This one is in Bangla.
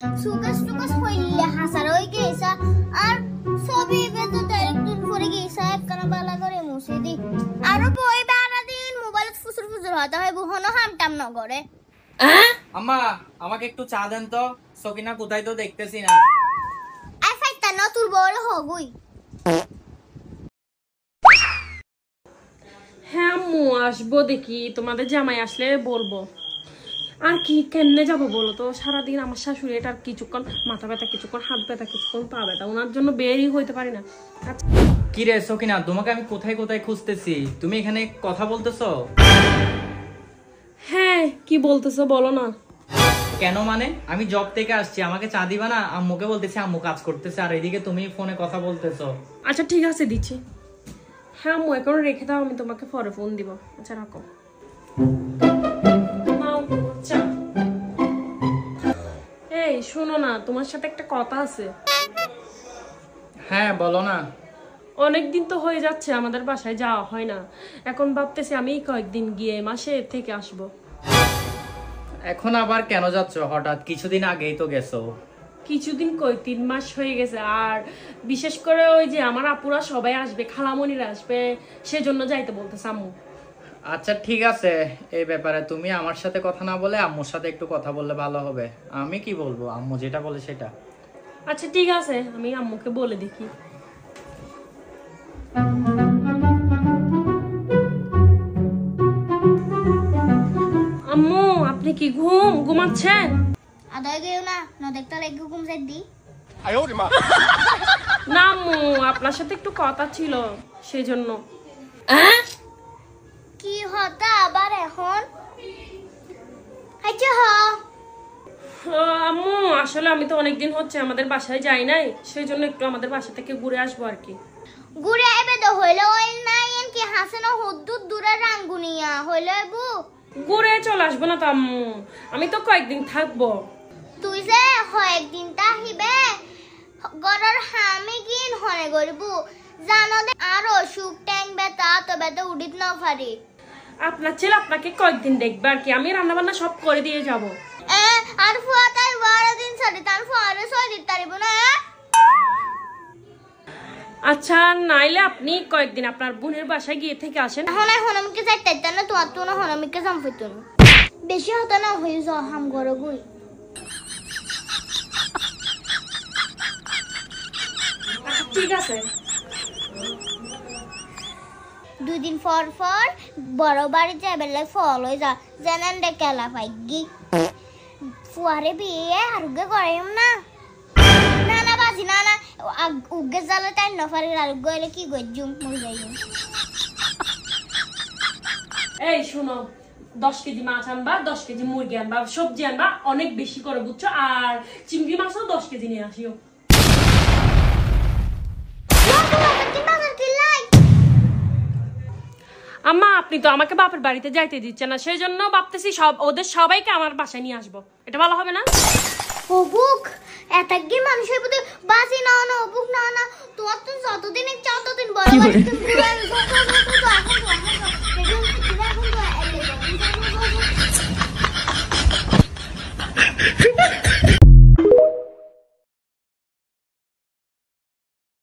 সুকাস টুকাস হইলে হাসার হই গেছা আর ছবি বেতো একদিন পরে গেছা একখানা বালা করে মুছে দি আর বই বারা দিন মোবাইল ফুসুর ফুসুর হতে হয় বুহনো হামটাম ন করে। আম্মা আমাকে একটু চা দেন তো, সকিনা কোথায় তো দেখতেছি না। আই ফাইতা ন তোর বড় হগুই। হ্যাঁ আম্মু আসবো, দেখি তোমাদের জামাই আসলে বলবো। আর কি কেমনে যাবো বলো তো, সারাদিন আমার শাশুড়ি এটার কিছুক্ষণ মাথা ব্যথা, কিছুক্ষণ হাত ব্যথা, কিছুক্ষণ পা ব্যথা, ওনার জন্য বেরই হইতে পারি না। কি রে সকিনা, তোমাকে আমি কোথায় কোথায় খুঁজতেছি, তুমি এখানে কথা বলতেছো? হ্যাঁ কি বলতেছো বলো না। কেন মানে? আমি জব থেকে আসছি, আমাকে চা দিবা না? আম্মুকে বলতেছি, আম্মু কাজ করতেছে, আর এদিকে তুমি ফোনে কথা বলতেছো। আচ্ছা ঠিক আছে দিচ্ছি। হ্যাঁ আম্মু এখন রেখে দাও, আমি তোমাকে পরে ফোন দিব। আচ্ছা রাখো। আচ্ছা এই শোনো না, তোমার সাথে একটা কথা আছে। হ্যাঁ বলো না। অনেকদিন তো হয়ে যাচ্ছে আমাদের বাসায় যাওয়া হয় না, এখন ভাবতেছি আমি কয়েকদিন গিয়ে মাসে থেকে আসবো। এখন আবার কেন যাচ্ছ হঠাৎ? কিছুদিন আগেই তো গেছো। কিছুদিন কই 3 মাস হয়ে গেছে। আর বিশেষ করে ওই যে আমার আপুরা সবাই আসবে, খালামণিরা আসবে, সেজন্য যাইতে বলতেছে আম্মু। আচ্ছা ঠিক আছে, এই ব্যাপারে তুমি আমার সাথে কথা না বলে আম্মুর সাথে একটু কথা বললে ভালো হবে। আমি কি বলবো, আম্মু যেটা বলে সেটা। আচ্ছা ঠিক আছে, আমি আম্মুকে বলে দেখি। আম্মু আপনি কি ঘুমাচ্ছেন? আদায় গেও না ন দেখতে লাগে ঘুম যাই দি। না আম্মু আপনার সাথে একটু কথা ছিল সেজন্য। কি হতা আবার এখন? আচ্ছা হ আম্মু আসলে আমি তো অনেকদিন হচ্ছে আমাদের বাসায় যাই নাই, সেজন্য একটু আমাদের বাসা থেকে ঘুরে আসবো আর কি। ঘুরে আইবে তো হইলো ওই নাই কি হাসেনো হদ্দুর দূরে রাঙ্গুনিয়া হইলো বু। ঘুরে চলে আসবো না তো আম্মু, আমি তো কয়েকদিন থাকবো। তুই যে কয়েকদিন তাহিবে গরর হামি গিন হনে গরিবু জানো দে আর অসুখ ট্যাং ব্যথা তো ব্যথা উঠিত না পারি। আপনার ছেলে আপনাকে কয়েকদিন দেখবে আর কি, আমি রান্না বান্না সব করে দিয়ে যাব। আর ফুয়াতার 12 দিন ছাড়ি তার ফুয়ারে 6 দিন তারিব না। আচ্ছা নাইলে আপনি কয়েকদিন আপনার বোনের বাসায় গিয়ে থেকে আসেন। এখন হনমিকে যাইতে না তোমার তো না হনমিকে জামফিত না বেশি হতো না হয়ে যাও হাম গরো গুই। ঠিক আছে। 2 দিন পর পর বড় বাড়ি যাবে ফল হয়ে যা জানেন রে কেলা পাইগি ফুয়ারে বিয়ে আর উগে করাইম না। না না বাজি না না উগে জালে তাই নফারে আর উগে হইলে কি গজ্জুম মরে যাইম। এই শুনো, 10 কেজি মাছ আনবা, 10 কেজি মুরগি আনবা, সবজি আনবা অনেক বেশি করে বুঝছো, আর চিংড়ি মাছও 10 কেজি নিয়ে আসিও। আম্মা আপনি তো আমাকে বাপের বাড়িতে যাইতে দিচ্ছেন না, সেই জন্য ভাবতেছি ওদের সবাইকে আমার বাসায় নিয়ে আসবো। এটা ভালো হবে না? অবুক এতগি মানুষের প্রতি বাজি না না অবুক না না তোমার তো যতদিন চাও ততদিন বড় বাড়ি তুমি ঘুরে